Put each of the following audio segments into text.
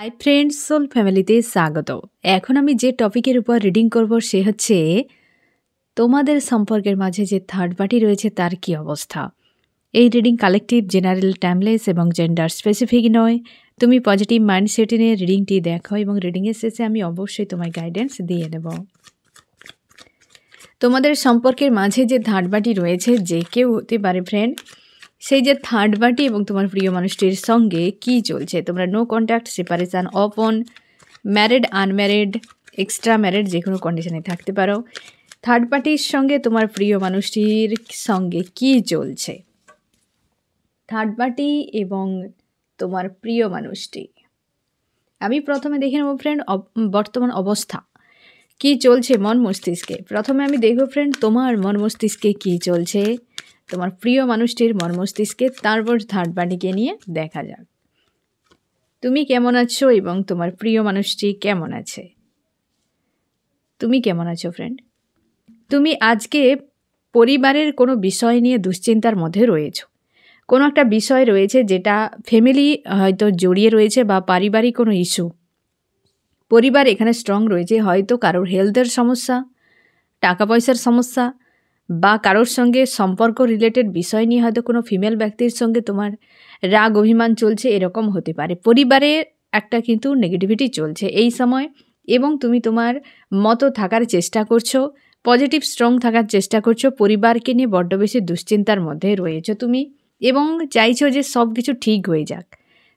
Hi friends, soul ফ্যামিলিতে স্বাগত। এখন আমি যে টপিকের উপর রিডিং করব সে হচ্ছে তোমাদের সম্পর্কের মাঝে যে থার্ড পার্টি রয়েছে তার কি অবস্থা। এই রিডিং কালেকটিভ, জেনারেল, টাইমলেস এবং জেন্ডার স্পেসিফিক নয়। তুমি পজিটিভ মাইন্ডসেটে নিয়ে রিডিংটি দেখো এবং রিডিংয়ের শেষে আমি অবশ্যই তোমায় গাইডেন্স দিয়ে দেব। তোমাদের সম্পর্কের মাঝে যে থার্ড পার্টি রয়েছে, যে কেউ হতে পারে ফ্রেন্ড, সেই যে থার্ড পার্টি এবং তোমার প্রিয় মানুষটির সঙ্গে কি চলছে। তোমরা no contact, separation, open, married, unmarried, extra married, যে কোনো কন্ডিশনে থাকতে পারো। থার্ড পার্টির সঙ্গে তোমার প্রিয় মানুষটির সঙ্গে কি চলছে, থার্ড পার্টি এবং তোমার প্রিয় মানুষটি। আমি প্রথমে দেখে নেব ফ্রেন্ড বর্তমান অবস্থা কি চলছে মন মস্তিষ্কে। প্রথমে আমি দেখব ফ্রেন্ড তোমার মন মস্তিষ্কে কি চলছে, তোমার প্রিয় মানুষটির মন মস্তিষ্কে, তারপর থার্ড পার্টিকে নিয়ে দেখা যাক তুমি কেমন আছো এবং তোমার প্রিয় মানুষটি কেমন আছে। তুমি কেমন আছো ফ্রেন্ড? তুমি আজকে পরিবারের কোনো বিষয় নিয়ে দুশ্চিন্তার মধ্যে রয়েছো। কোনো একটা বিষয় রয়েছে যেটা ফ্যামিলি হয়তো জড়িয়ে রয়েছে, বা পারিবারিক কোনো ইস্যু। পরিবার এখানে স্ট্রং রয়েছে, হয়তো কারোর হেলথের সমস্যা, টাকা পয়সার সমস্যা, বা কারোর সঙ্গে সম্পর্ক রিলেটেড বিষয় নিয়ে হয়তো কোনো ফিমেল ব্যক্তির সঙ্গে তোমার রাগ অভিমান চলছে, এরকম হতে পারে। পরিবারে একটা কিন্তু নেগেটিভিটি চলছে এই সময়, এবং তুমি তোমার মতো থাকার চেষ্টা করছো, পজিটিভ স্ট্রং থাকার চেষ্টা করছো। পরিবারকে নিয়ে বড্ড বেশি দুশ্চিন্তার মধ্যে রয়েছো তুমি, এবং চাইছো যে সব কিছু ঠিক হয়ে যাক,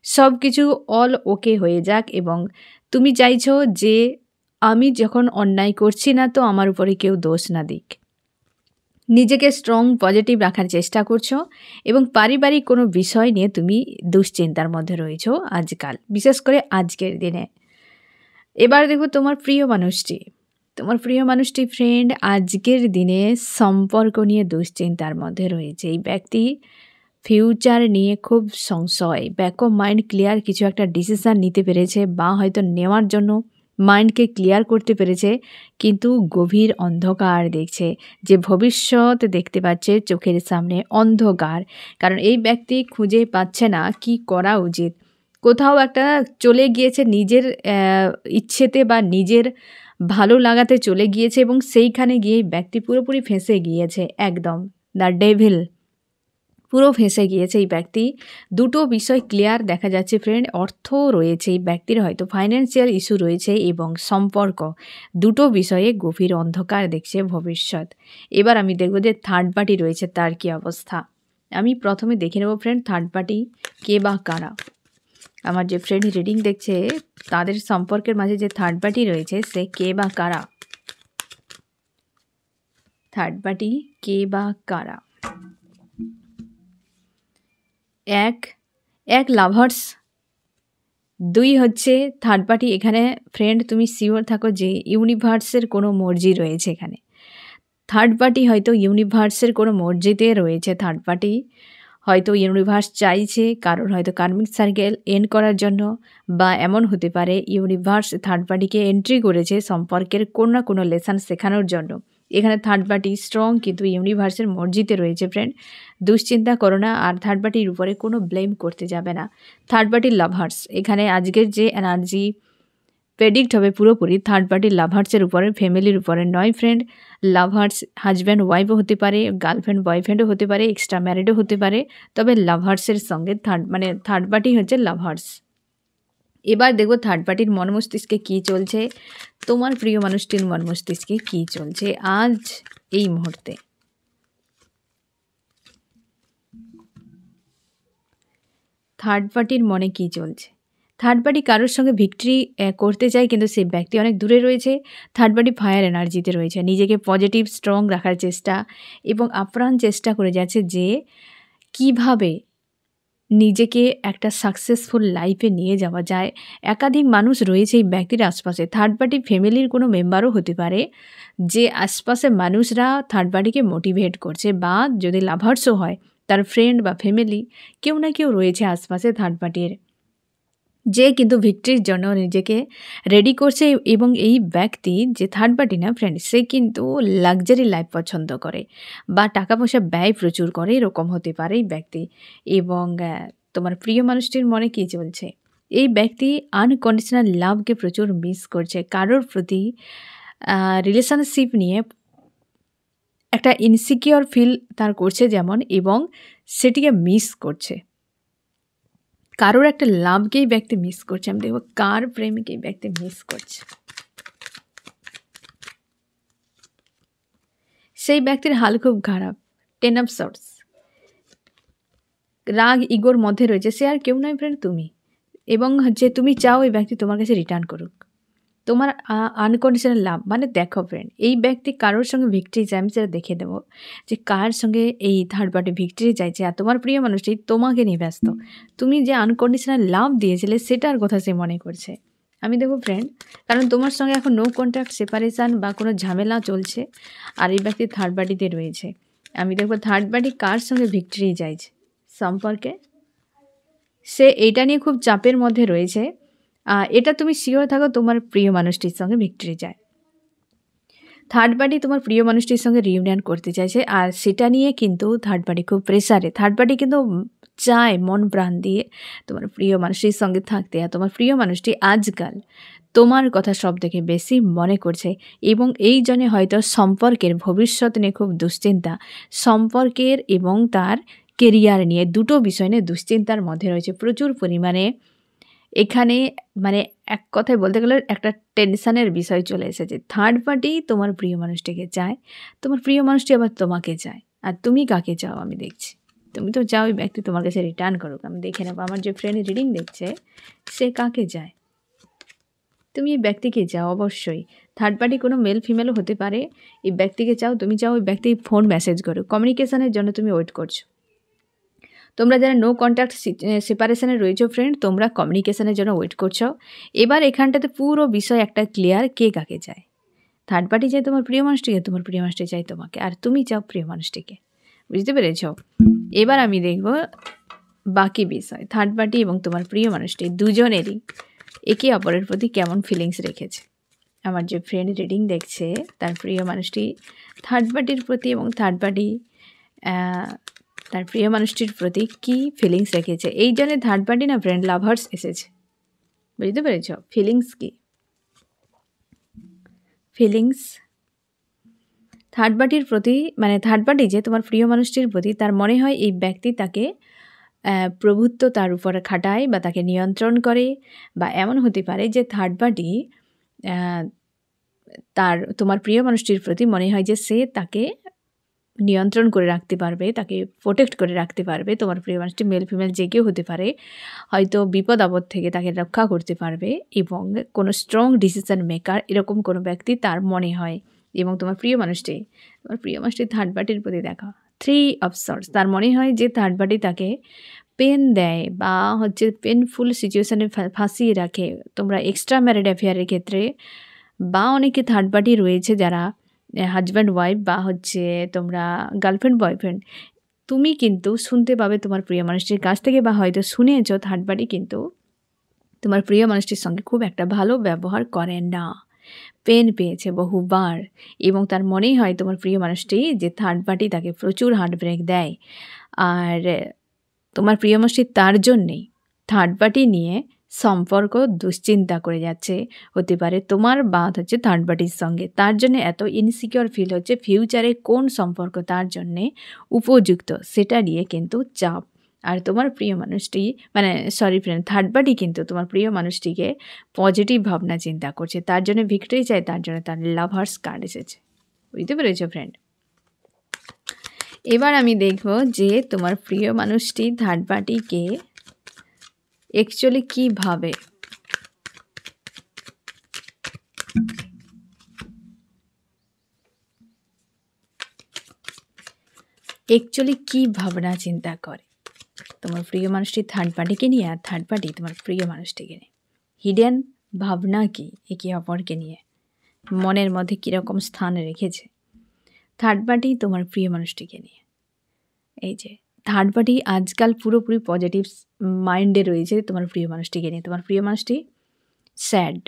সব কিছু অল ওকে হয়ে যাক, এবং তুমি চাইছো যে আমি যখন অন্যায় করছি না তো আমার উপরে কেউ দোষ না দিক। নিজেকে স্ট্রং পজিটিভ রাখার চেষ্টা করছো, এবং পারিবারিক কোনো বিষয় নিয়ে তুমি দুশ্চিন্তার মধ্যে রয়েছো আজকাল, বিশেষ করে আজকের দিনে। এবার দেখো তোমার প্রিয় মানুষটি। তোমার প্রিয় মানুষটি ফ্রেন্ড আজকের দিনে সম্পর্ক নিয়ে দুশ্চিন্তার মধ্যে রয়েছে। এই ব্যক্তি ফিউচার নিয়ে খুব সংশয়, ব্যাক অফ মাইন্ড ক্লিয়ার কিছু একটা ডিসিশান নিতে পেরেছে, বা হয়তো নেওয়ার জন্য মাইন্ডকে ক্লিয়ার করতে পেরেছে, কিন্তু গভীর অন্ধকার দেখছে, যে ভবিষ্যৎ দেখতে পাচ্ছে চোখের সামনে অন্ধকার। কারণ এই ব্যক্তি খুঁজে পাচ্ছে না কি করা উচিত। কোথাও একটা চলে গিয়েছে নিজের ইচ্ছেতে বা নিজের ভালো লাগাতে চলে গিয়েছে, এবং সেইখানে গিয়ে ব্যক্তি পুরোপুরি ফেঁসে গিয়েছে, একদম দ্য ডেভিল, পুরো ফেঁসে গিয়েছে এই ব্যক্তি। দুটো বিষয় ক্লিয়ার দেখা যাচ্ছে ফ্রেন্ড। অর্থ রয়েছে এই ব্যক্তির, হয়তো ফাইন্যান্সিয়াল ইস্যু রয়েছে, এবং সম্পর্ক, দুটো বিষয়ে গভীর অন্ধকার দেখছে ভবিষ্যৎ। এবার আমি দেখব যে থার্ড পার্টি রয়েছে তার কি অবস্থা। আমি প্রথমে দেখে নেব ফ্রেন্ড থার্ড পার্টি কে বা কারা। আমার যে ফ্রেন্ড রিডিং দেখছে তাদের সম্পর্কের মাঝে যে থার্ড পার্টি রয়েছে সে কে বা কারা। থার্ড পার্টি কে বা কারা। এক লাভার্স, দুই হচ্ছে থার্ড পার্টি। এখানে ফ্রেন্ড তুমি শিওর থাকো যে ইউনিভার্সের কোনো মর্জি রয়েছে এখানে। থার্ড পার্টি হয়তো ইউনিভার্সের কোনো মর্জিতে রয়েছে। থার্ড পার্টি হয়তো ইউনিভার্স চাইছে কারোর হয়তো কার্মিক সার্কেল এন্ড করার জন্য, বা এমন হতে পারে ইউনিভার্স থার্ড পার্টিকে এন্ট্রি করেছে সম্পর্কের কোনো না কোনো লেসন শেখানোর জন্য। এখানে থার্ড পার্টি স্ট্রং, কিন্তু ইউনিভার্সের মর্জিতে রয়েছে ফ্রেন্ড। দুশ্চিন্তা করো না, আর থার্ড পার্টির উপরে কোনো ব্লেম করতে যাবে না। থার্ড পার্টির লাভার্স, এখানে আজকের যে এনার্জি প্রেডিক্ট হবে পুরোপুরি থার্ড পার্টির লাভার্সের উপরে, ফ্যামিলির উপরে নয় ফ্রেন্ড। লাভার্স হাজব্যান্ড ওয়াইফও হতে পারে, গার্লফ্রেন্ড বয়ফ্রেন্ডও হতে পারে, এক্সট্রা ম্যারিডও হতে পারে, তবে লাভার্সের সঙ্গে থার্ড পার্টি হচ্ছে লাভার্স। এবার দেখো থার্ড পার্টির মন মস্তিষ্কে কী চলছে, তোমার প্রিয় মানুষটির মন মস্তিষ্কে কী চলছে আজ এই মুহূর্তে। থার্ড পার্টির মনে কী চলছে। থার্ড পার্টি কারোর সঙ্গে ভিক্টরি করতে চায়, কিন্তু সেই ব্যক্তি অনেক দূরে রয়েছে। থার্ড পার্টি ফায়ার এনার্জিতে রয়েছে, নিজেকে পজিটিভ স্ট্রং রাখার চেষ্টা এবং আপ্রাণ চেষ্টা করে যাচ্ছে যে কিভাবে নিজেকে একটা সাকসেসফুল লাইফে নিয়ে যাওয়া যায়। একাধিক মানুষ রয়েছে এই ব্যক্তির আশপাশে। থার্ড পার্টি ফ্যামিলির কোনো মেম্বারও হতে পারে, যে আশপাশে মানুষরা থার্ড পার্টিকে মোটিভেট করছে, বা যদি লাভার্সও হয় তার ফ্রেন্ড বা ফ্যামিলি, কেউ না কেউ রয়েছে আশপাশে থার্ড পার্টির, যে কিন্তু ভিক্টরির জন্য নিজেকে রেডি করছে। এবং এই ব্যক্তি যে থার্ড পার্টি না ফ্রেন্ড, সে কিন্তু লাক্সারি লাইফ পছন্দ করে, বা টাকা পয়সা ব্যয় প্রচুর করে, এরকম হতে পারে এই ব্যক্তি। এবং তোমার প্রিয় মানুষটির মনে কী চলছে, এই ব্যক্তি আনকন্ডিশনাল লাভকে প্রচুর মিস করছে। কারোর প্রতি রিলেশনশিপ নিয়ে একটা ইনসিকিউর ফিল তার করছে যেমন, এবং সেটিকে মিস করছে। কারোর একটা লাভকেই ব্যক্তি মিস করছে। আমি দেখব কার প্রেমকে এই ব্যক্তি মিস করছে। সেই ব্যক্তির হাল খুব খারাপ। 10 অফ সর্টস, রাগ ইগোর মধ্যে রয়েছে। সে আর কেউ নয় ফ্রেন্ড, তুমি। এবং যে তুমি চাও এই ব্যক্তি তোমার কাছে রিটার্ন করুক তোমার আনকন্ডিশনাল লাভ। মানে দেখো ফ্রেন্ড, এই ব্যক্তি কারোর সঙ্গে ভিক্টরি চাই। আমি সেটা দেখে দেবো যে কার সঙ্গে এই থার্ড পার্টি ভিক্টরি চাইছে। আর তোমার প্রিয় মানুষটি তোমাকে নিয়ে ব্যস্ত। তুমি যে আনকন্ডিশনাল লাভ দিয়েছিলে সেটার কথা সে মনে করছে। আমি দেখো ফ্রেন্ড, কারণ তোমার সঙ্গে এখন নো কন্ট্যাক্ট, সেপারেশান বা কোনো ঝামেলা চলছে, আর এই ব্যক্তি থার্ড পার্টিতে রয়েছে। আমি দেখবো থার্ড পার্টি কার সঙ্গে ভিক্টরি চাইছে সম্পর্কে। সে এইটা নিয়ে খুব চাপের মধ্যে রয়েছে। এটা তুমি শিওর থাকো তোমার প্রিয় মানুষটির সঙ্গে ভিক্টরি চায়। থার্ড পার্টি তোমার প্রিয় মানুষটির সঙ্গে রিউনিয়ন করতে চাইছে, আর সেটা নিয়ে কিন্তু থার্ড পার্টি খুব প্রেসারে। থার্ড পার্টি কিন্তু চায় মন প্রাণ দিয়ে তোমার প্রিয় মানুষটির সঙ্গে থাকতে। আর তোমার প্রিয় মানুষটি আজকাল তোমার কথা সব থেকে বেশি মনে করছে, এবং এই জন্যে হয়তো সম্পর্কের ভবিষ্যৎ নিয়ে খুব দুশ্চিন্তা। সম্পর্কের এবং তার কেরিয়ার নিয়ে দুটো বিষয় নিয়ে দুশ্চিন্তার মধ্যে রয়েছে প্রচুর পরিমাণে। এখানে মানে এক কথায় বলতে গেলে একটা টেনশনের বিষয় চলে এসেছে। থার্ড পার্টি তোমার প্রিয় মানুষটিকে চায়, তোমার প্রিয় মানুষটি আবার তোমাকে চায়। আর তুমি কাকে চাও আমি দেখছি। তুমি তো চাও এই ব্যক্তি তোমার কাছে রিটার্ন করুক। আমি দেখে নেবো আমার যে ফ্রেন্ড রিডিং দেখছে সে কাকে চায়। তুমি এই ব্যক্তিকে চাও অবশ্যই। থার্ড পার্টি কোনো মেল ফিমেলও হতে পারে। এই ব্যক্তিকে চাও, তুমি চাও ওই ব্যক্তি ফোন মেসেজ করুক। কমিউনিকেশনের জন্য তুমি ওয়েট করছো। তোমরা যারা নো কন্ট্যাক্ট সেপারেশনে রয়েছো ফ্রেন্ড, তোমরা কমিউনিকেশনের জন্য ওয়েট করছো। এবার এখানটাতে পুরো বিষয় একটা ক্লিয়ার, কে কাকে চায়। থার্ড পার্টি চাই তোমার প্রিয় মানুষটিকে, তোমার প্রিয় মানুষটি চাই তোমাকে, আর তুমি চাও প্রিয় মানুষটিকে। বুঝতে পেরেছ? এবার আমি দেখব বাকি বিষয়। থার্ড পার্টি এবং তোমার প্রিয় মানুষটি দুজনেরই একে অপরের প্রতি কেমন ফিলিংস রেখেছে। আমার যে ফ্রেন্ড রিডিং দেখছে তার প্রিয় মানুষটি থার্ড পার্টির প্রতি এবং থার্ড পার্টি তার প্রিয় মানুষটির প্রতি কী ফিলিংস রেখেছে। এই জন্য থার্ড পার্টি না ফ্রেন্ড লাভার্স এসেছে। বুঝতে পেরেছ? ফিলিংস কি? ফিলিংস থার্ড পার্টির প্রতি, মানে থার্ড পার্টি যে তোমার প্রিয় মানুষটির প্রতি, তার মনে হয় এই ব্যক্তি তাকে প্রভুত্ব তার উপরে খাটায় বা তাকে নিয়ন্ত্রণ করে। বা এমন হতে পারে যে থার্ড পার্টি তার তোমার প্রিয় মানুষটির প্রতি মনে হয় যে সে তাকে নিয়ন্ত্রণ করে রাখতে পারবে, তাকে প্রোটেক্ট করে রাখতে পারবে। তোমার প্রিয় মানুষটি মেল ফিমেল যে কেউ হতে পারে, হয়তো বিপদ আপদ থেকে তাকে রক্ষা করতে পারবে, এবং কোনো স্ট্রং ডিসিশন মেকার এরকম কোনো ব্যক্তি তার মনে হয়। এবং তোমার প্রিয় মানুষটি থার্ড পার্টির প্রতি দেখা 3 অফ সর্টস, তার মনে হয় যে থার্ড পার্টি তাকে পেন দেয় বা হচ্ছে পেনফুল সিচুয়েশানে ফাঁসিয়ে রাখে। তোমরা এক্সট্রা ম্যারিড অ্যাফেয়ারের ক্ষেত্রে বা অনেকে থার্ড পার্টি রয়েছে যারা হাজব্যান্ড ওয়াইফ বা হচ্ছে তোমরা গার্লফ্রেন্ড বয়ফ্রেন্ড, তুমি কিন্তু শুনতে পাবে তোমার প্রিয় মানুষটির কাছ থেকে, বা হয়তো শুনেছ থার্ড পার্টি কিন্তু তোমার প্রিয় মানুষটির সঙ্গে খুব একটা ভালো ব্যবহার করে না। পেন পেয়েছে বহুবার, এবং তার মনেই হয় তোমার প্রিয় মানুষটি যে থার্ড পার্টি তাকে প্রচুর হার্টব্রেক দেয়। আর তোমার প্রিয় মানুষটি তার জন্যেই থার্ড পার্টি নিয়ে সম্পর্ক দুশ্চিন্তা করে যাচ্ছে। হতে পারে তোমার বাদ হচ্ছে থার্ড পার্টির সঙ্গে, তার জন্য এত ইনসিকিউর ফিল হচ্ছে। ফিউচারে কোন সম্পর্ক তার জন্যে উপযুক্ত সেটা নিয়ে কিন্তু চাপ। আর তোমার প্রিয় মানুষটি, মানে সরি ফ্রেন্ড, থার্ড পার্টি কিন্তু তোমার প্রিয় মানুষটিকে পজিটিভ ভাবনা চিন্তা করছে, তার জন্য ভিক্টরি চাই, তার জন্য তার লাভার্স কার্ড এসেছে। বুঝতে পেরেছো ফ্রেন্ড? এবার আমি দেখব যে তোমার প্রিয় মানুষটি থার্ড পার্টিকে অ্যাকচুয়ালি কী ভাবে। অ্যাকচুয়ালি কী ভাবনা চিন্তা করে তোমার প্রিয় মানুষটি থার্ড পার্টিকে নিয়ে, আর থার্ড পার্টি তোমার প্রিয় মানুষটিকে নিয়ে। হিডেন ভাবনা কি একে অপরকে নিয়ে, মনের মধ্যে কীরকম স্থান রেখেছে থার্ড পার্টি তোমার প্রিয় মানুষটিকে নিয়ে। এই যে থার্ড পার্টি আজকাল পুরোপুরি পজিটিভ মাইন্ডে রয়েছে তোমার প্রিয় মানুষটিকে নিয়ে। তোমার প্রিয় মানুষটি স্যাড।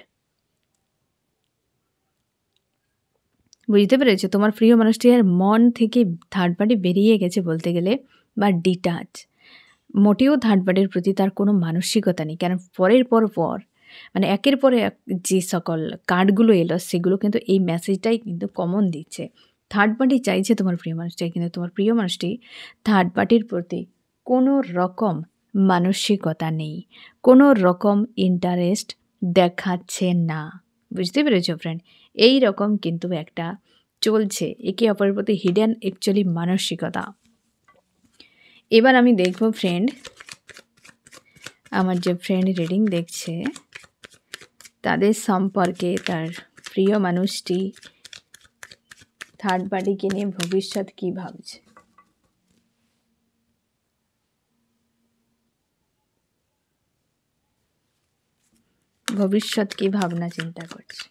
বুঝতে পেরেছো? তোমার প্রিয় মানুষটি আর মন থেকে থার্ড পার্টি বেরিয়ে গেছে বলতে গেলে, বা ডিটাচ। মোটেও থার্ড পার্টির প্রতি তার কোনো মানসিকতা নেই। কারণ পরের পর মানে একের পর এক যে সকল কার্ডগুলো এলো সেগুলো কিন্তু এই মেসেজটাই কিন্তু কমন দিচ্ছে। থার্ড পার্টি চাইছে তোমার প্রিয় মানুষটাই, কিন্তু তোমার প্রিয় মানুষটি থার্ড পার্টির প্রতি কোনো রকম মানসিকতা নেই, কোনো রকম ইন্টারেস্ট দেখাচ্ছে না। বুঝতে পেরেছো ফ্রেন্ড? এই রকম কিন্তু একটা চলছে একে অপরের প্রতি হিডেন অ্যাকচুয়ালি মানসিকতা। এবার আমি দেখব ফ্রেন্ড, আমার যে ফ্রেন্ড রিডিং দেখছে তাদের সম্পর্কে তার প্রিয় মানুষটি থার্ড পার্টিকে নিয়ে ভবিষ্যৎ কী ভাবছে। ভবিষ্যৎ কী ভাবনা চিন্তা করছে,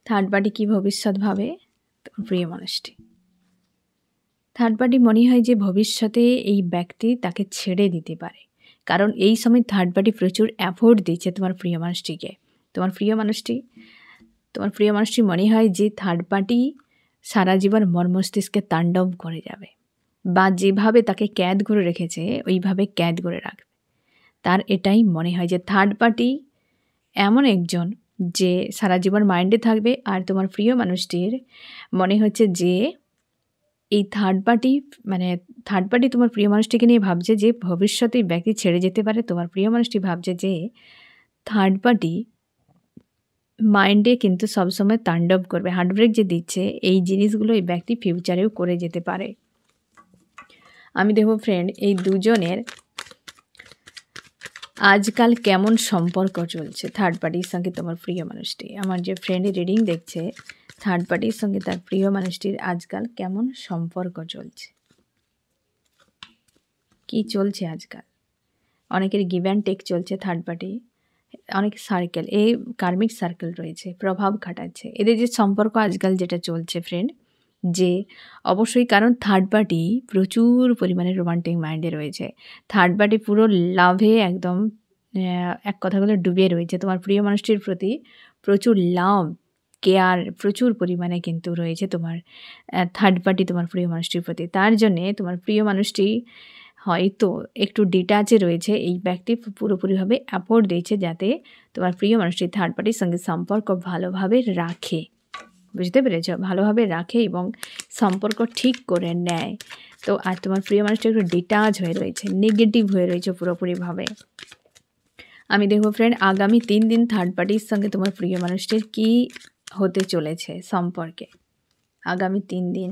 থার্ড পার্টি কী ভবিষ্যৎ ভাবে তোমার প্রিয় মানুষটি। থার্ড পার্টি মনে হয় যে ভবিষ্যতে এই ব্যক্তি তাকে ছেড়ে দিতে পারে, কারণ এই সময় থার্ড পার্টি প্রচুর এফোর্ট দিচ্ছে তোমার প্রিয় মানুষটিকে। তোমার প্রিয় মানুষটি মনে হয় যে থার্ড পার্টি সারা জীবন মর্মস্তিষ্কে তাণ্ডব করে যাবে, বা যেভাবে তাকে ক্যাদ করে রেখেছে ওইভাবে ক্যাদ করে রাখবে। তার এটাই মনে হয় যে থার্ড পার্টি এমন একজন যে সারা জীবন মাইন্ডে থাকবে। আর তোমার প্রিয় মানুষটির মনে হচ্ছে যে এই থার্ড পার্টি তোমার প্রিয় মানুষটিকে নিয়ে ভাবছে যে ভবিষ্যতে ব্যক্তি ছেড়ে যেতে পারে। তোমার প্রিয় মানুষটি ভাবছে যে থার্ড পার্টি মাইন্ডে কিন্তু সবসময় তাণ্ডব করবে, হার্টব্রেক যে দিচ্ছে এই জিনিসগুলো এই ব্যক্তি ফিউচারেও করে যেতে পারে। আমি দেখব ফ্রেন্ড এই দুজনের আজকাল কেমন সম্পর্ক চলছে থার্ড পার্টির সঙ্গে তোমার প্রিয় মানুষটি। আমার যে ফ্রেন্ড রিডিং দেখছে থার্ড পার্টির সঙ্গে তার প্রিয় মানুষটির আজকাল কেমন সম্পর্ক চলছে, কি চলছে আজকাল। অনেকের গিভ অ্যান্ড টেক চলছে থার্ড পার্টি, অনেক সার্কেল, এই কার্মিক সার্কেল রয়েছে, প্রভাব খাটাচ্ছে এদের যে সম্পর্ক আজকাল যেটা চলছে ফ্রেন্ড। যে অবশ্যই, কারণ থার্ড পার্টি প্রচুর পরিমাণে রোমান্টিক মাইন্ডে রয়েছে। থার্ড পার্টি পুরো লাভে একদম এক কথাগুলো ডুবে রয়েছে। তোমার প্রিয় মানুষটির প্রতি প্রচুর লাভ কেয়ার প্রচুর পরিমাণে কিন্তু রয়েছে তোমার থার্ড পার্টি তোমার প্রিয় মানুষটির প্রতি। তার জন্যে তোমার প্রিয় মানুষটি হয়তো একটু ডিটাচে রয়েছে, এই ব্যক্তি পুরোপুরিভাবে অ্যাফোর্ট দিয়েছে যাতে তোমার প্রিয় মানুষটি থার্ড পার্টির সঙ্গে সম্পর্ক ভালোভাবে রাখে। বুঝতে পেরেছ? ভালোভাবে রাখে এবং সম্পর্ক ঠিক করে নেয়। তো আর তোমার প্রিয় মানুষটি একটু ডিটাচ হয়ে রয়েছে, নেগেটিভ হয়ে রয়েছে পুরোপুরিভাবে। আমি দেখব ফ্রেন্ড আগামী 3 দিন থার্ড পার্টির সঙ্গে তোমার প্রিয় মানুষটির কী হতে চলেছে সম্পর্কে। আগামী 3 দিন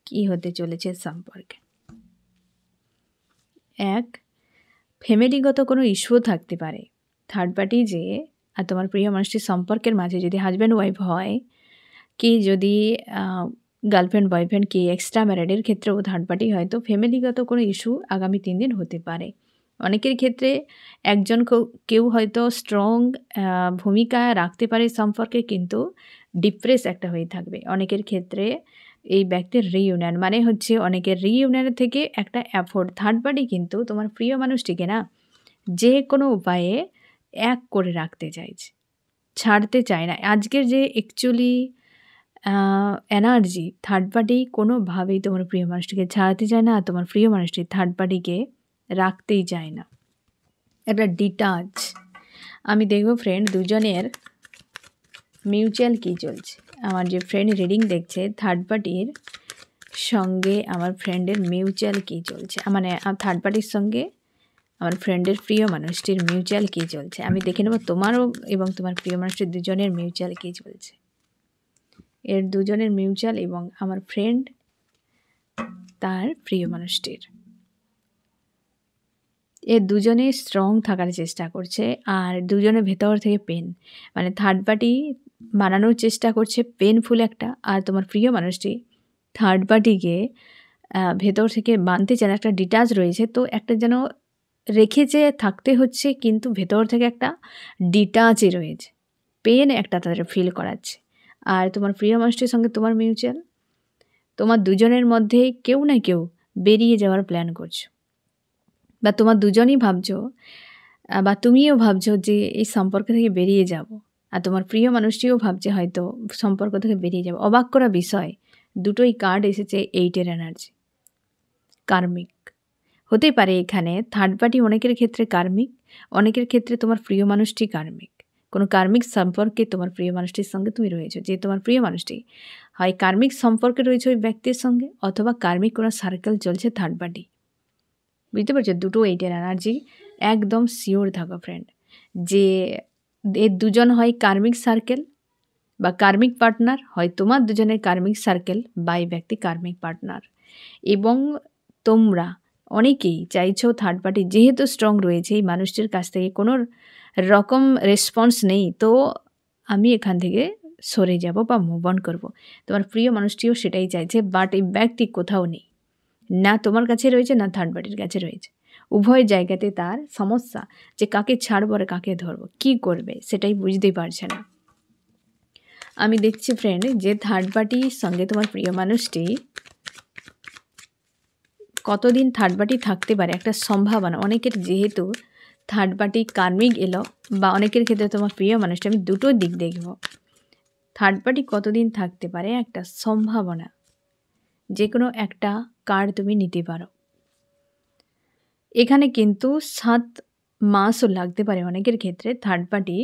কী হতে চলেছে সম্পর্কে। 1, ফ্যামিলিগত কোনো ইস্যুও থাকতে পারে। থার্ড পার্টি যে আর তোমার প্রিয় মানুষটির সম্পর্কের মাঝে যদি হাজব্যান্ড ওয়াইফ হয়, কি যদি গার্লফ্রেন্ড বয়ফ্রেন্ড কি এক্সট্রা ম্যারিডের ক্ষেত্রেও থার্ড পার্টি হয়, তো ফ্যামিলিগত কোনো ইস্যু আগামী 3 দিন হতে পারে। অনেকের ক্ষেত্রে একজন কেউ হয়তো স্ট্রং ভূমিকা রাখতে পারে সম্পর্কে, কিন্তু ডিপ্রেস একটা হয়ে থাকবে। অনেকের ক্ষেত্রে এই ব্যক্তির রিইউনিয়ন মানে হচ্ছে অনেকের রিইউনিয়নের থেকে একটা এফোর্ট। থার্ড পার্টি কিন্তু তোমার প্রিয় মানুষটিকে না যে কোনো উপায়ে এক করে রাখতে চাইছে, ছাড়তে চায় না। আজকের যে অ্যাকচুয়ালি এনার্জি, থার্ড পার্টি কোনোভাবেই তোমার প্রিয় মানুষটিকে ছাড়তে চায় না, আর তোমার প্রিয় মানুষটি থার্ড পার্টিকে রাখতেই চায় না, একটা ডিটাচ। আমি দেখব ফ্রেন্ড দুজনের মিউচুয়াল কী চলছে। আমার যে ফ্রেন্ড রিডিং দেখছে থার্ড পার্টির সঙ্গে আমার ফ্রেন্ডের মিউচুয়াল কী চলছে, মানে থার্ড পার্টির সঙ্গে আমার ফ্রেন্ডের প্রিয় মানুষটির মিউচুয়াল কী চলছে। আমি দেখে নেব তোমারও এবং তোমার প্রিয় মানুষটির দুজনের মিউচুয়াল কী চলছে। এর দুজনের মিউচুয়াল এবং আমার ফ্রেন্ড তার প্রিয় মানুষটির, এর দুজনে স্ট্রং থাকার চেষ্টা করছে। আর দুজনের ভেতর থেকে পেন, মানে থার্ড পার্টি মানানোর চেষ্টা করছে পেনফুল একটা, আর তোমার প্রিয় মানুষটি থার্ড পার্টিকে ভেতর থেকে মানতে চান, একটা ডিটাচ রয়েছে। তো একটা যেন রেখেছে থাকতে হচ্ছে, কিন্তু ভেতর থেকে একটা ডিটাচই রয়েছে, পেন একটা তাদের ফিল করাচ্ছে। আর তোমার প্রিয় মানুষটির সঙ্গে তোমার মিউচুয়াল, তোমার দুজনের মধ্যে কেউ না কেউ বেরিয়ে যাওয়ার প্ল্যান করছো, বা তোমার দুজনই ভাবছো বা তুমিও ভাবছো যে এই সম্পর্ক থেকে বেরিয়ে যাব, আর তোমার প্রিয় মানুষটিও ভাবছে হয়তো সম্পর্ক থেকে বেরিয়ে যাব। অবাক করা বিষয়, দুটোই কার্ড এসেছে 8-এর এনার্জি। কার্মিক হতে পারে। এখানে থার্ড পার্টি অনেকের ক্ষেত্রে কার্মিক, অনেকের ক্ষেত্রে তোমার প্রিয় মানুষটি কার্মিক। কোনো কার্মিক সম্পর্কে তোমার প্রিয় মানুষটির সঙ্গে তুমি রয়েছো, যে তোমার প্রিয় মানুষটি হয় কার্মিক সম্পর্কে রয়েছে ওই ব্যক্তির সঙ্গে, অথবা কার্মিক কোনো সার্কেল চলছে থার্ড পার্টি। বুঝতে পারছো? দুটো এইটার এনার্জি একদম শিওর থাকো ফ্রেন্ড, যে এর দুজন হয় কার্মিক সার্কেল বা কার্মিক পার্টনার, হয় তোমার দুজনের কার্মিক সার্কেল বা এই ব্যক্তি কার্মিক পার্টনার। এবং তোমরা অনেকেই চাইছো থার্ড পার্টি যেহেতু স্ট্রং রয়েছে, এই মানুষটির কাছ থেকে কোনো রকম রেসপন্স নেই, তো আমি এখান থেকে সরে যাব বা মুভ অন করবো। তোমার প্রিয় মানুষটিও সেটাই চাইছে, বাট এই ব্যক্তি কোথাও নেই, না তোমার কাছে রয়েছে না থার্ড পার্টির কাছে রয়েছে। উভয় জায়গাতে তার সমস্যা, যে কাকে ছাড়বো আর কাকে ধরবো, কী করবে সেটাই বুঝতেই পারছে না। আমি দেখছি ফ্রেন্ড যে থার্ড পার্টির সঙ্গে তোমার প্রিয় মানুষটি কতদিন থার্ড পার্টি থাকতে পারে একটা সম্ভাবনা। অনেকের যেহেতু থার্ড পার্টি কার্মিক এলো, বা অনেকের ক্ষেত্রে তোমার প্রিয় মানুষটা, আমি দুটো দিক দেখব। থার্ড পার্টি কতদিন থাকতে পারে একটা সম্ভাবনা, যে কোনো একটা কার্ড তুমি নিতে পারো। এখানে কিন্তু 7 মাসও লাগতে পারে অনেকের ক্ষেত্রে। থার্ড পার্টি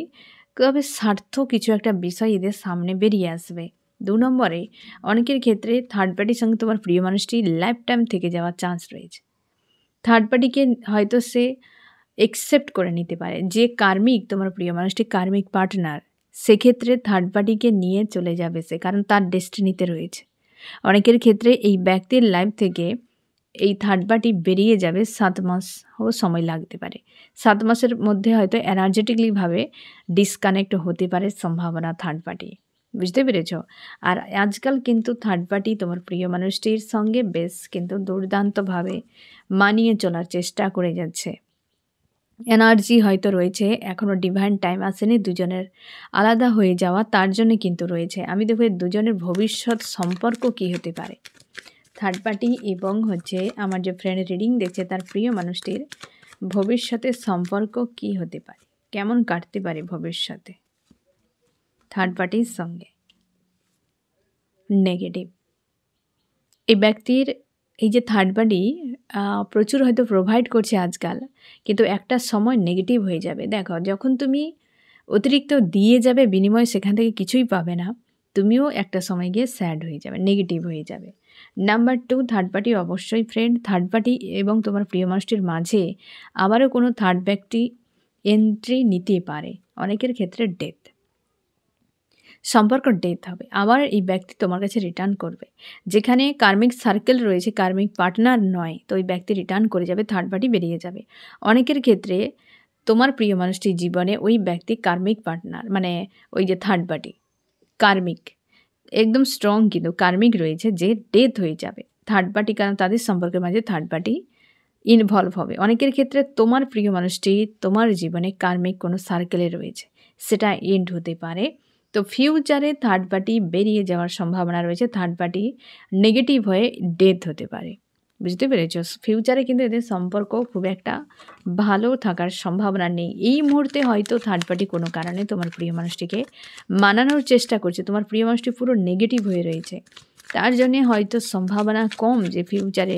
তবে স্বার্থ কিছু একটা বিষয় এদের সামনে বেরিয়ে আসবে। 2 নম্বরে অনেকের ক্ষেত্রে থার্ড পার্টির সঙ্গে তোমার প্রিয় মানুষটি লাইফ টাইম থেকে যাওয়ার চান্স রয়েছে। থার্ড পার্টিকে হয়তো সে একসেপ্ট করে নিতে পারে, যে কার্মিক তোমার প্রিয় মানুষটি কার্মিক পার্টনার, সেক্ষেত্রে থার্ড পার্টিকে নিয়ে চলে যাবে সে, কারণ তার ডেস্টিনিতে রয়েছে। অনেকের ক্ষেত্রে এই ব্যক্তির লাইফ থেকে এই থার্ড পার্টি বেরিয়ে যাবে, 7 মাসও সময় লাগতে পারে। 7 মাসের মধ্যে হয়তো এনার্জেটিকলিভাবে ডিসকানেক্ট হতে পারে সম্ভাবনা থার্ড পার্টি। বুঝতে পেরেছ? আর আজকাল কিন্তু থার্ড পার্টি তোমার প্রিয় মানুষটির সঙ্গে বেশ কিন্তু দুর্দান্তভাবে মানিয়ে চলার চেষ্টা করে যাচ্ছে। এনার্জি হয়তো রয়েছে, এখনও ডিভাইন টাইম আসেনি দুজনের আলাদা হয়ে যাওয়া, তার জন্য কিন্তু রয়েছে। আমি দেখব দুজনের ভবিষ্যৎ সম্পর্ক কী হতে পারে থার্ড পার্টি এবং আমার যে ফ্রেন্ড রিডিং দেখছে তার প্রিয় মানুষটির ভবিষ্যতের সম্পর্ক কি হতে পারে, কেমন কাটতে পারে ভবিষ্যতে থার্ড পার্টির সঙ্গে। নেগেটিভ, এই ব্যক্তির এই যে থার্ড পার্টি প্রচুর হয়তো প্রোভাইড করছে আজকাল, কিন্তু একটা সময় নেগেটিভ হয়ে যাবে। দেখো, যখন তুমি অতিরিক্ত দিয়ে যাবে বিনিময়ে সেখান থেকে কিছুই পাবে না, তুমিও একটা সময় গিয়ে স্যাড হয়ে যাবে, নেগেটিভ হয়ে যাবে। নাম্বার 2, থার্ড পার্টি অবশ্যই ফ্রেন্ড, থার্ড পার্টি এবং তোমার প্রিয় মানুষটির মাঝে আবারও কোনো থার্ড ব্যক্তি এন্ট্রি নিতে পারে। অনেকের ক্ষেত্রে ডেথ, সম্পর্ক ডেথ হবে, আবার এই ব্যক্তি তোমার কাছে রিটার্ন করবে। যেখানে কার্মিক সার্কেল রয়েছে, কার্মিক পার্টনার নয়, তো ওই ব্যক্তি রিটার্ন করে যাবে, থার্ড পার্টি বেরিয়ে যাবে। অনেকের ক্ষেত্রে তোমার প্রিয় মানুষটির জীবনে ওই ব্যক্তি কার্মিক পার্টনার, মানে ওই যে থার্ড পার্টি কার্মিক একদম স্ট্রং, কিন্তু কার্মিক রয়েছে, যে ডেথ হয়ে যাবে থার্ড পার্টি, কারণ তাদের সম্পর্কের মাঝে থার্ড পার্টি ইনভলভ হবে। অনেকের ক্ষেত্রে তোমার প্রিয় মানুষটি তোমার জীবনে কার্মিক কোনো সার্কেলে রয়েছে, সেটা এন্ড হতে পারে। তো ফিউচারে থার্ড পার্টি বেরিয়ে যাওয়ার সম্ভাবনা রয়েছে, থার্ড পার্টি নেগেটিভ হয়ে ডেথ হতে পারে। বুঝতে পেরেছ? ফিউচারে কিন্তু এদের সম্পর্ক খুব একটা ভালো থাকার সম্ভাবনা নেই। এই মুহূর্তে হয়তো থার্ড পার্টি কোনো কারণে তোমার প্রিয় মানুষটিকে মানানোর চেষ্টা করছে, তোমার প্রিয় মানুষটি পুরো নেগেটিভ হয়ে রয়েছে, তার জন্যে হয়তো সম্ভাবনা কম যে ফিউচারে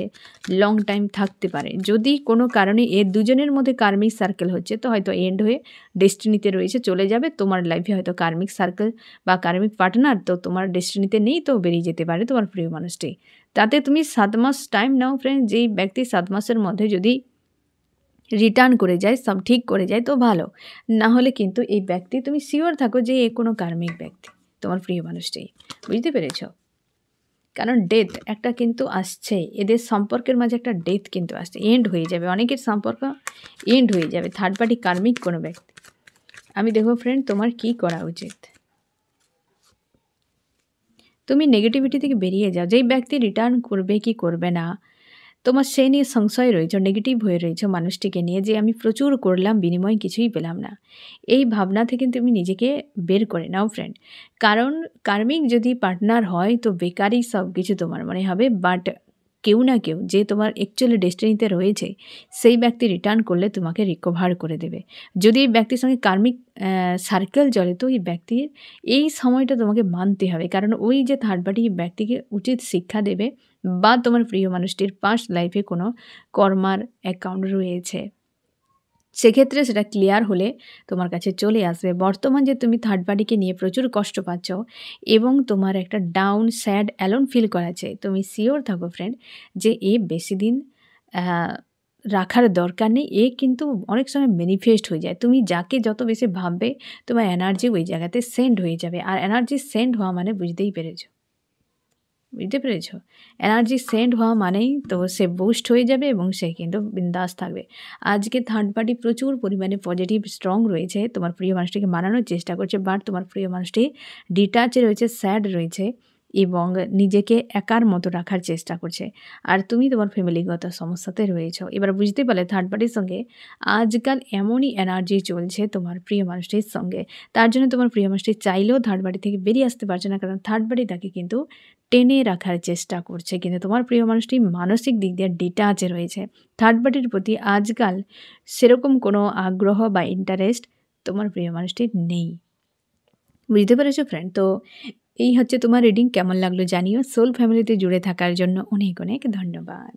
লং টাইম থাকতে পারে। যদি কোনো কারণে এর দুজনের মধ্যে কার্মিক সার্কেল হচ্ছে, তো হয়তো এন্ড হয়ে ডেস্টিনিতে রয়েছে, চলে যাবে। তোমার লাইফে হয়তো কার্মিক সার্কেল বা কার্মিক পার্টনার তো তোমার ডেস্টিনিতে নেই, তো বেরিয়ে যেতে পারে তোমার প্রিয় মানুষটি। তাতে তুমি 7 মাস টাইম নাও ফ্রেন্ড, যেই ব্যক্তি 7 মাসের মধ্যে যদি রিটার্ন করে যায়, সব ঠিক করে যায়, তো ভালো। না হলে কিন্তু এই ব্যক্তি তুমি শিওর থাকো যে এ কোনো কার্মিক ব্যক্তি, তোমার প্রিয় মানুষটি। বুঝতে পেরেছ? কারণ ডেথ একটা কিন্তু আসছে, এদের সম্পর্কের মাঝে একটা ডেথ কিন্তু আসছে, এন্ড হয়ে যাবে, অনেকের সম্পর্ক এন্ড হয়ে যাবে, থার্ড পার্টি কার্মিক কোনো ব্যক্তি। আমি দেখো ফ্রেন্ড, তোমার কি করা উচিত। তুমি নেগেটিভিটি থেকে বেরিয়ে যাও। যেই ব্যক্তি রিটার্ন করবে কি করবে না, তোমার সেই নিয়ে সংশয় রয়েছে, নেগেটিভ হয়ে রয়েছে মানুষটিকে নিয়ে, যে আমি প্রচুর করলাম বিনিময়ে কিছুই পেলাম না। এই ভাবনা থেকে তুমি নিজেকে বের করে নাও ফ্রেন্ড। কারণ কার্মিক যদি পার্টনার হয় তো বেকারই সব কিছু তোমার মনে হবে, বাট কেউ না কেউ যে তোমার অ্যাকচুয়ালি ডেস্টিনিতে রয়েছে, সেই ব্যক্তি রিটার্ন করলে তোমাকে রিকভার করে দেবে। যদি এই ব্যক্তির সঙ্গে কার্মিক সার্কেল চলে, তো এই ব্যক্তির এই সময়টা তোমাকে মানতে হবে, কারণ ওই যে থার্ড পার্টি ব্যক্তিকে উচিত শিক্ষা দেবে বা তোমার প্রিয় মানুষটির পাস্ট লাইফে কোনো কর্মার অ্যাকাউন্ট রয়েছে, সেক্ষেত্রে সেটা ক্লিয়ার হলে তোমার কাছে চলে আসবে। বর্তমান যে তুমি থার্ড পার্টিকে নিয়ে প্রচুর কষ্ট পাচ্ছ এবং তোমার একটা ডাউন, স্যাড, অ্যালোন ফিল করাচ্ছে, তুমি শিওর থাকো ফ্রেন্ড যে এ বেশি দিন রাখার দরকার নেই। এ কিন্তু অনেক সময় ম্যানিফেস্ট হয়ে যায়। তুমি যাকে যত বেশি ভাববে তোমার এনার্জি ওই জায়গাতে সেন্ড হয়ে যাবে। আর এনার্জি সেন্ড হওয়া মানে বুঝতেই পেরেছো, বুঝতে পেরেছ? এনার্জি সেন্ড হওয়া মানেই তো সে বুস্ট হয়ে যাবে এবং সে কিন্তু বিন্দাস থাকবে। আজকে থার্ড পার্টি প্রচুর পরিমাণে পজিটিভ স্ট্রং রয়েছে, তোমার প্রিয় মানুষটিকে মানানোর চেষ্টা করছে, বাট তোমার প্রিয় মানুষটি ডিটাচে রয়েছে, স্যাড রয়েছে এবং নিজেকে একার মতো রাখার চেষ্টা করছে। আর তুমি তোমার ফ্যামিলিগত সমস্যাতে রয়েছো। এবার বুঝতে পারলে থার্ড পার্টির সঙ্গে আজকাল এমনই এনার্জি চলছে তোমার প্রিয় মানুষটির সঙ্গে। তার জন্য তোমার প্রিয় মানুষটি চাইলেও থার্ড পার্টি থেকে বেরিয়ে আসতে পারছে না, কারণ থার্ড পার্টি তাকে কিন্তু টেনে রাখার চেষ্টা করছে। কিন্তু তোমার প্রিয় মানুষটি মানসিক দিক দিয়ে ডিটাচে রয়েছে। থার্ড পার্টির প্রতি আজকাল সেরকম কোনো আগ্রহ বা ইন্টারেস্ট তোমার প্রিয় মানুষটির নেই। বুঝতে পেরেছো ফ্রেন্ড? তো এই হচ্ছে তোমার রিডিং। কেমন লাগলো জানিও। সোল ফ্যামিলিতে জুড়ে থাকার জন্য অনেক অনেক ধন্যবাদ।